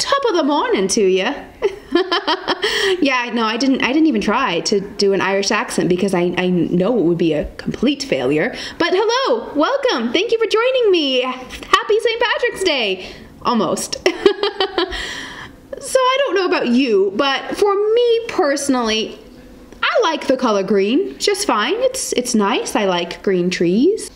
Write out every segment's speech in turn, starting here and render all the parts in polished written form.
top of the morning to you. Yeah, no, I didn't even try to do an Irish accent because I know it would be a complete failure. But hello, welcome, thank you for joining me. Happy St. Patrick's Day, almost. So I don't know about you, but for me personally, I like the color green just fine. It's nice. I like green trees.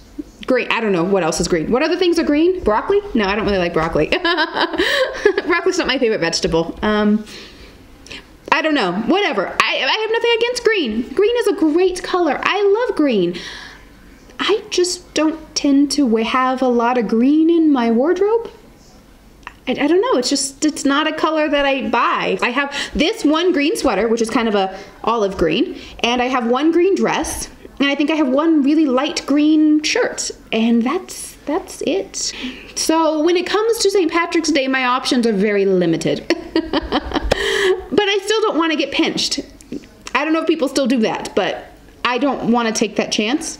Green, I don't know what else is green. What other things are green? Broccoli? No, I don't really like broccoli. Broccoli's not my favorite vegetable. I don't know, whatever. I have nothing against green. Green is a great color. I love green. I just don't tend to have a lot of green in my wardrobe. I don't know, it's not a color that I buy. I have this one green sweater, which is kind of a olive green, and I have one green dress, and I think I have one really light green shirt, and that's it. So when it comes to St. Patrick's Day, my options are very limited. But I still don't want to get pinched. I don't know if people still do that, but I don't want to take that chance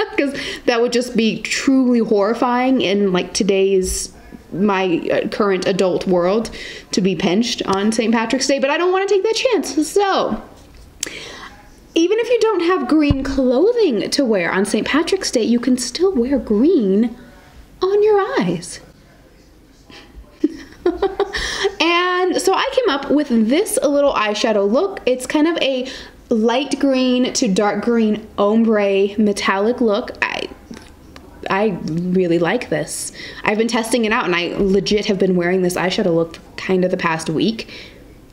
because that would just be truly horrifying in like my current adult world to be pinched on St. Patrick's Day, but I don't want to take that chance. So even if you don't have green clothing to wear on St. Patrick's Day, you can still wear green on your eyes. And so I came up with this little eyeshadow look. It's kind of a light green to dark green ombre metallic look. I really like this. I've been testing it out and I legit have been wearing this eyeshadow look for kind of the past week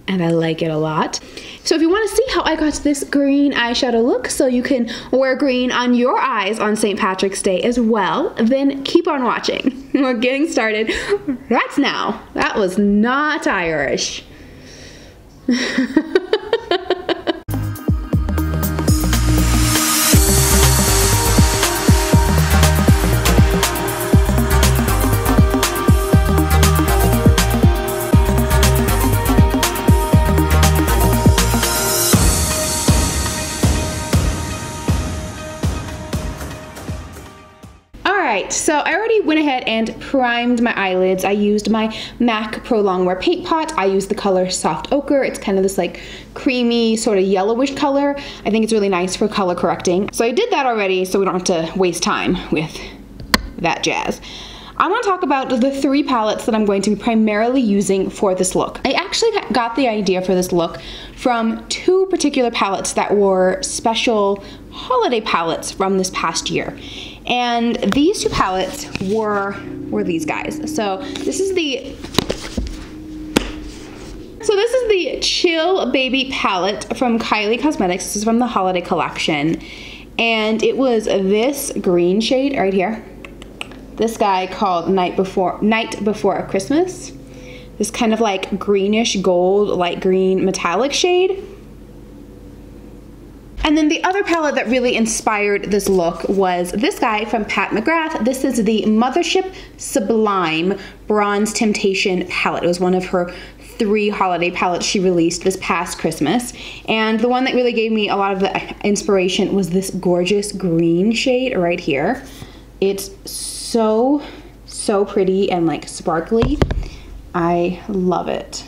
and I like it a lot. So if you want to see how I got this green eyeshadow look so you can wear green on your eyes on St. Patrick's Day as well, then keep on watching. We're getting started right now. That was not Irish. So I already went ahead and primed my eyelids. I used my MAC Pro Longwear paint pot. I used the color Soft Ochre. It's kind of this like creamy sort of yellowish color. I think it's really nice for color correcting. So I did that already so we don't have to waste time with that jazz. I want to talk about the 3 palettes that I'm going to be primarily using for this look. I actually got the idea for this look from 2 particular palettes that were special holiday palettes from this past year. And these 2 palettes were these guys. So this is the Chill Baby palette from Kylie Cosmetics. This is from the holiday collection. And it was this green shade right here. This guy called Night Before Christmas. This kind of like greenish gold, light green metallic shade. And then the other palette that really inspired this look was this guy from Pat McGrath. This is the Mothership Sublime Bronze Temptation palette. It was one of her 3 holiday palettes she released this past Christmas. And the one that really gave me a lot of the inspiration was this gorgeous green shade right here. It's so pretty and like sparkly. I love it.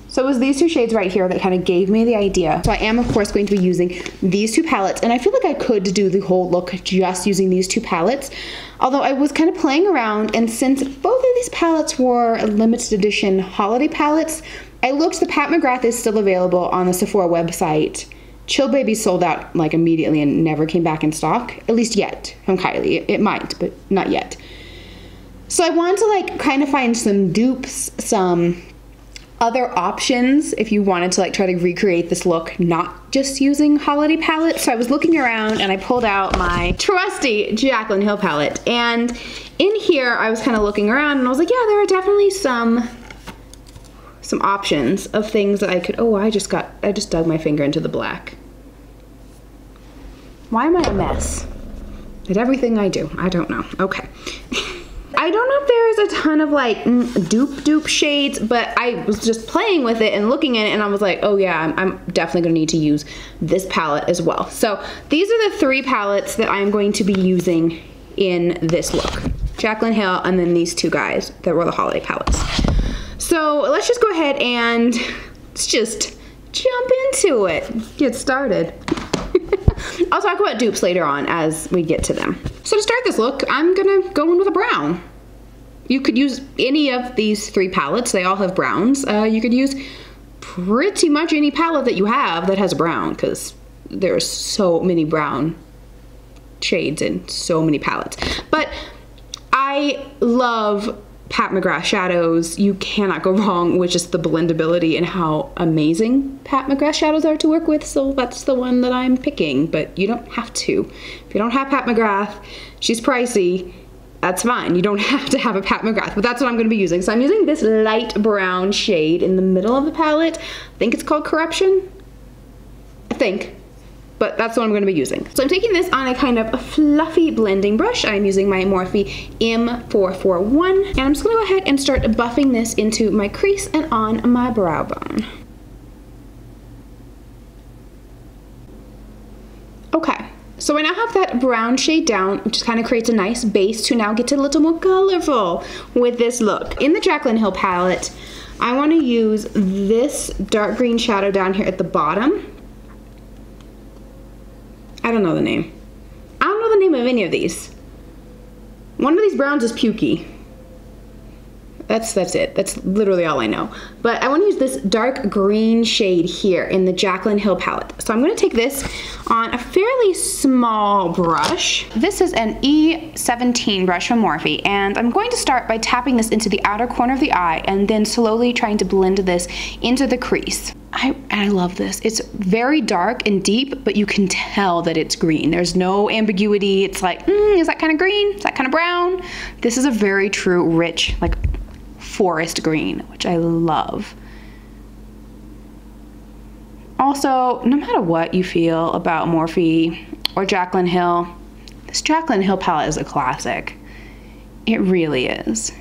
So it was these 2 shades right here that kind of gave me the idea. So I am of course going to be using these 2 palettes, and I feel like I could do the whole look just using these 2 palettes. Although I was kind of playing around, and since both of these palettes were limited edition holiday palettes, I looked, the Pat McGrath is still available on the Sephora website. Chill Baby sold out like immediately and never came back in stock, at least yet, from Kylie. It might, but not yet. So I wanted to like kind of find some dupes, some other options if you wanted to like try to recreate this look not just using holiday palettes. So I was looking around and I pulled out my trusty Jaclyn Hill palette, and in here I was kind of looking around and I was like, yeah, there are definitely some options of things that I could, oh, I just dug my finger into the black. Why am I a mess at everything I do? I don't know. Okay. I don't know if there's a ton of like dupe shades, but I was just playing with it and looking at it and I was like, oh yeah, I'm definitely gonna need to use this palette as well. So these are the 3 palettes that I'm going to be using in this look. Jaclyn Hill, and then these two guys that were the holiday palettes. So let's just go ahead and let's just jump into it. Get started. I'll talk about dupes later on as we get to them. So to start this look, I'm gonna go in with a brown. You could use any of these three palettes. They all have browns. You could use pretty much any palette that you have that has a brown, because there's so many brown shades in so many palettes. But I love Pat McGrath shadows. You cannot go wrong with just the blendability and how amazing Pat McGrath shadows are to work with, so that's the one that I'm picking, but you don't have to. If you don't have Pat McGrath, she's pricey, that's fine. You don't have to have a Pat McGrath, but that's what I'm going to be using. So I'm using this light brown shade in the middle of the palette. I think it's called Corruption, I think. But that's what I'm going to be using. So I'm taking this on a kind of a fluffy blending brush. I'm using my Morphe M441. And I'm just going to go ahead and start buffing this into my crease and on my brow bone. Okay, so I now have that brown shade down, which kind of creates a nice base to now get a little more colorful with this look. In the Jaclyn Hill palette, I want to use this dark green shadow down here at the bottom. I don't know the name. I don't know the name of any of these. One of these browns is Pukey. That's it. That's literally all I know. But I want to use this dark green shade here in the Jaclyn Hill palette. So I'm going to take this on a fairly small brush. This is an E17 brush from Morphe, and I'm going to start by tapping this into the outer corner of the eye and then slowly trying to blend this into the crease. I love this. It's very dark and deep, but you can tell that it's green. There's no ambiguity. It's like, is that kind of green? Is that kind of brown? This is a very true, rich, like forest green, which I love. Also, no matter what you feel about Morphe or Jaclyn Hill, this Jaclyn Hill palette is a classic. It really is.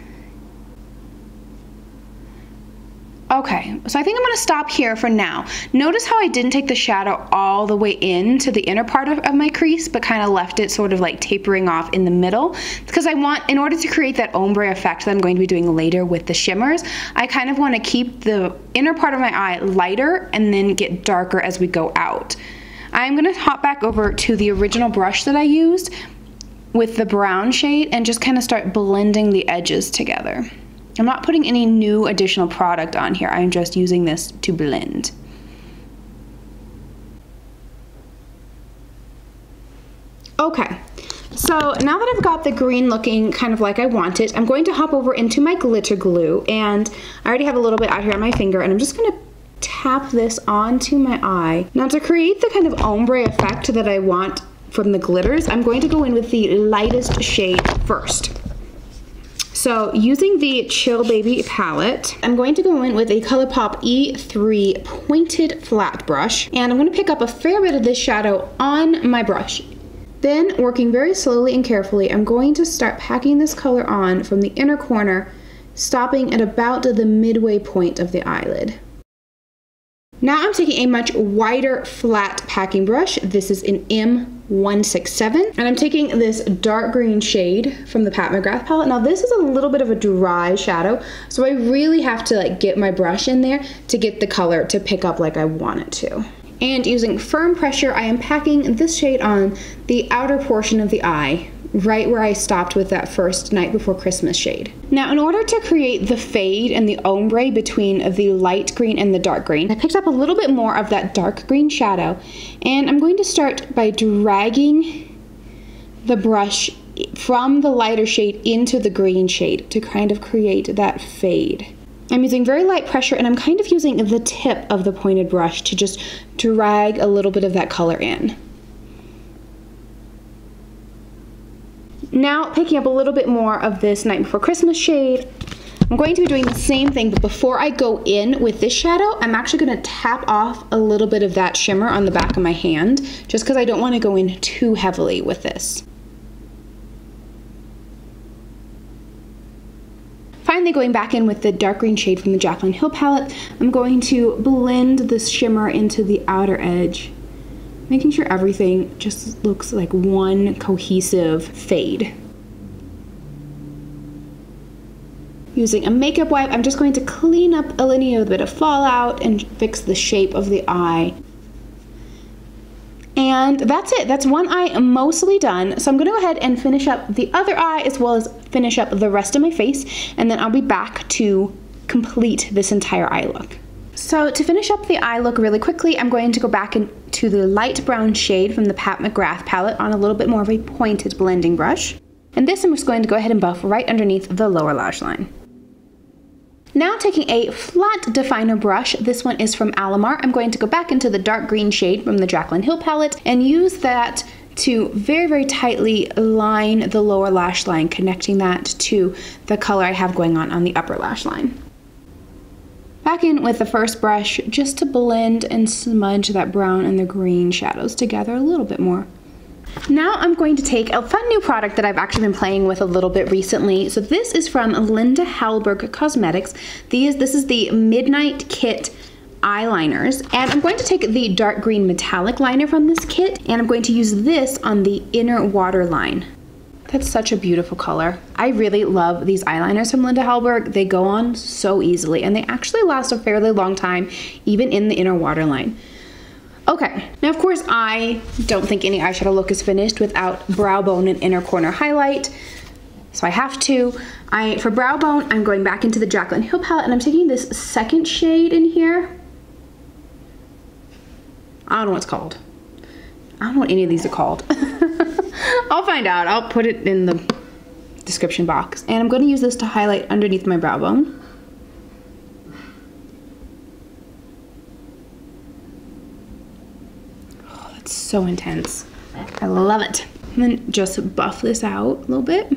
Okay, so I think I'm going to stop here for now. Notice how I didn't take the shadow all the way into the inner part of my crease, but kind of left it sort of like tapering off in the middle. Because I want, in order to create that ombre effect that I'm going to be doing later with the shimmers, I kind of want to keep the inner part of my eye lighter and then get darker as we go out. I'm going to hop back over to the original brush that I used with the brown shade and just kind of start blending the edges together. I'm not putting any new additional product on here. I'm just using this to blend. Okay, so now that I've got the green looking kind of like I want it, I'm going to hop over into my glitter glue, and I already have a little bit out here on my finger, and I'm just going to tap this onto my eye. Now to create the kind of ombre effect that I want from the glitters, I'm going to go in with the lightest shade first. So using the Chill Baby palette, I'm going to go in with a Colourpop E3 pointed flat brush, and I'm going to pick up a fair bit of this shadow on my brush. Then, working very slowly and carefully, I'm going to start packing this color on from the inner corner, stopping at about the midway point of the eyelid. Now I'm taking a much wider flat packing brush. This is an M167, and I'm taking this dark green shade from the Pat McGrath palette. Now this is a little bit of a dry shadow, so I really have to like get my brush in there to get the color to pick up like I want it to. And using firm pressure, I am packing this shade on the outer portion of the eye, right where I stopped with that first Night Before Christmas shade. Now, in order to create the fade and the ombre between the light green and the dark green, I picked up a little bit more of that dark green shadow, and I'm going to start by dragging the brush from the lighter shade into the green shade to kind of create that fade. I'm using very light pressure, and I'm kind of using the tip of the pointed brush to just drag a little bit of that color in. Now, picking up a little bit more of this Night Before Christmas shade, I'm going to be doing the same thing, but before I go in with this shadow, I'm actually going to tap off a little bit of that shimmer on the back of my hand, just because I don't want to go in too heavily with this. Finally, going back in with the dark green shade from the Jaclyn Hill palette, I'm going to blend this shimmer into the outer edge, making sure everything just looks like one cohesive fade. Using a makeup wipe, I'm just going to clean up any bit of fallout and fix the shape of the eye. And that's it. That's one eye mostly done. So I'm going to go ahead and finish up the other eye as well as finish up the rest of my face. And then I'll be back to complete this entire eye look. So to finish up the eye look really quickly, I'm going to go back into the light brown shade from the Pat McGrath palette on a little bit more of a pointed blending brush. And this I'm just going to go ahead and buff right underneath the lower lash line. Now taking a flat definer brush, this one is from Alamar, I'm going to go back into the dark green shade from the Jaclyn Hill palette and use that to very, very tightly line the lower lash line, connecting that to the color I have going on the upper lash line. Back in with the first brush just to blend and smudge that brown and the green shadows together a little bit more. Now I'm going to take a fun new product that I've actually been playing with a little bit recently. So this is from Linda Hallberg Cosmetics. This is the Midnight Kit eyeliners, and I'm going to take the dark green metallic liner from this kit, and I'm going to use this on the inner waterline. That's such a beautiful color. I really love these eyeliners from Linda Hallberg. They go on so easily, and they actually last a fairly long time, even in the inner waterline. Okay, now of course I don't think any eyeshadow look is finished without brow bone and inner corner highlight, so I have to. For brow bone, I'm going back into the Jaclyn Hill palette and I'm taking this second shade in here. I don't know what it's called. I don't know what any of these are called. I'll find out. I'll put it in the description box. And I'm going to use this to highlight underneath my brow bone. So intense. I love it. And then just buff this out a little bit.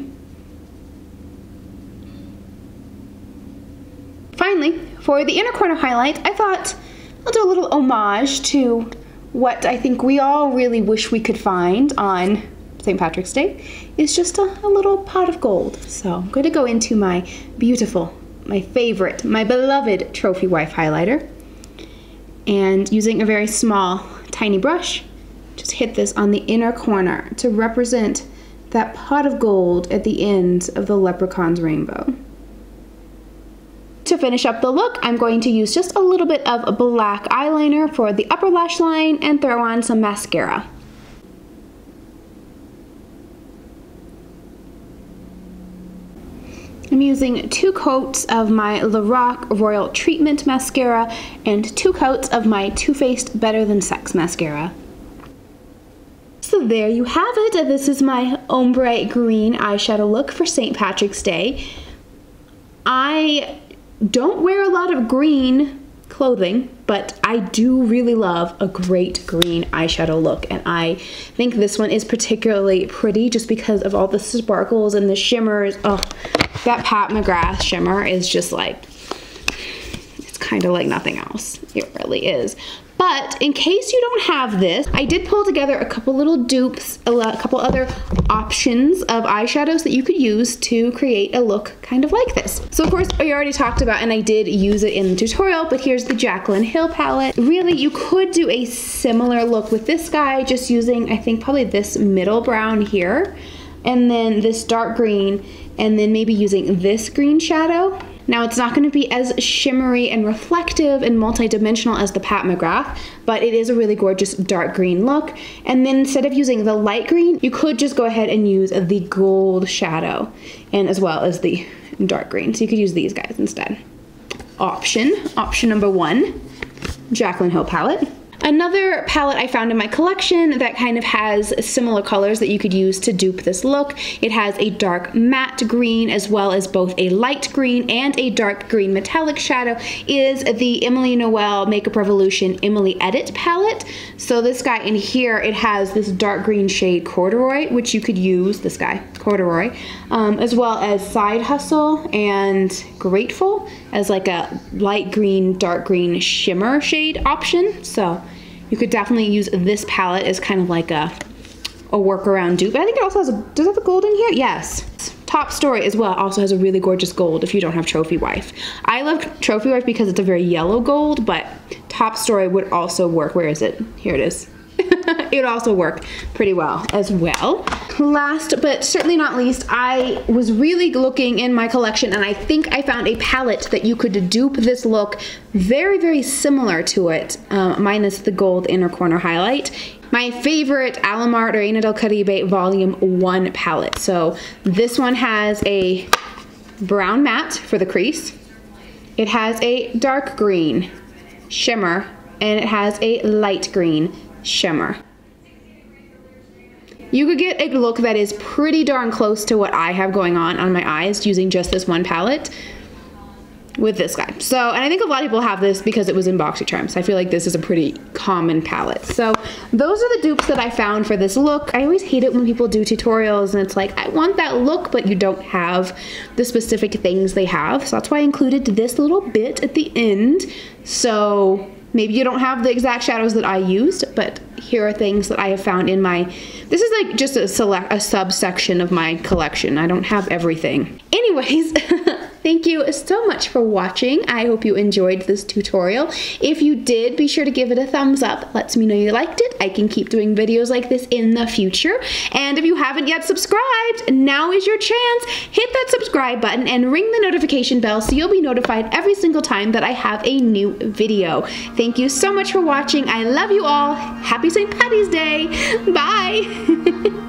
Finally, for the inner corner highlight, I thought I'll do a little homage to what I think we all really wish we could find on St. Patrick's Day. It's just a little pot of gold. So I'm going to go into my beautiful, my favorite, my beloved Trophy Wife highlighter. And using a very small, tiny brush, just hit this on the inner corner to represent that pot of gold at the end of the leprechaun's rainbow. To finish up the look, I'm going to use just a little bit of a black eyeliner for the upper lash line and throw on some mascara. I'm using 2 coats of my Lorac Royal Treatment mascara and 2 coats of my Too Faced Better Than Sex mascara. So there you have it. This is my ombre green eyeshadow look for St. Patrick's Day. I don't wear a lot of green clothing, but I do really love a great green eyeshadow look, and I think this one is particularly pretty just because of all the sparkles and the shimmers. Oh, that Pat McGrath shimmer is just like, it's kind of like nothing else. It really is. But in case you don't have this, I did pull together a couple little dupes, a couple other options of eyeshadows that you could use to create a look kind of like this. So of course, I already talked about, and I did use it in the tutorial, but here's the Jaclyn Hill palette. Really, you could do a similar look with this guy, just using, I think, probably this middle brown here, and then this dark green, and then maybe using this green shadow. Now it's not going to be as shimmery and reflective and multi-dimensional as the Pat McGrath, but it is a really gorgeous dark green look. And then instead of using the light green, you could just go ahead and use the gold shadow, and as well as the dark green. So you could use these guys instead. Option number 1, Jaclyn Hill palette. Another palette I found in my collection that kind of has similar colors that you could use to dupe this look. It has a dark matte green as well as both a light green and a dark green metallic shadow, is the Emily Noel Makeup Revolution Emily Edit palette. So this guy in here, it has this dark green shade Corduroy, which you could use, this guy, Corduroy, as well as Side Hustle and Grateful as like a light green, dark green shimmer shade option. So you could definitely use this palette as kind of like a workaround dupe. I think it also has does it have a gold in here? Yes. Top Story as well also has a really gorgeous gold if you don't have Trophy Wife. I love Trophy Wife because it's a very yellow gold, but Top Story would also work. Where is it? Here it is. it would also work pretty well as well. Last but certainly not least, I was really looking in my collection and I think I found a palette that you could dupe this look very, very similar to it, minus the gold inner corner highlight. My favorite Alamart or Aina del Caribe Volume 1 palette. So this one has a brown matte for the crease. It has a dark green shimmer and it has a light green shimmer. You could get a look that is pretty darn close to what I have going on my eyes using just this one palette with this guy. So, and I think a lot of people have this because it was in BoxyCharms. I feel like this is a pretty common palette. So those are the dupes that I found for this look. I always hate it when people do tutorials and it's like, I want that look, but you don't have the specific things they have. So that's why I included this little bit at the end. So maybe you don't have the exact shadows that I used, but here are things that I have found in my, this is like just a subsection of my collection. I don't have everything. Anyways, thank you so much for watching. I hope you enjoyed this tutorial. If you did, be sure to give it a thumbs up. Lets me know you liked it. I can keep doing videos like this in the future. And if you haven't yet subscribed, now is your chance. Hit that subscribe button and ring the notification bell so you'll be notified every single time that I have a new video. Thank you so much for watching. I love you all. Happy St. Patty's Day. Bye.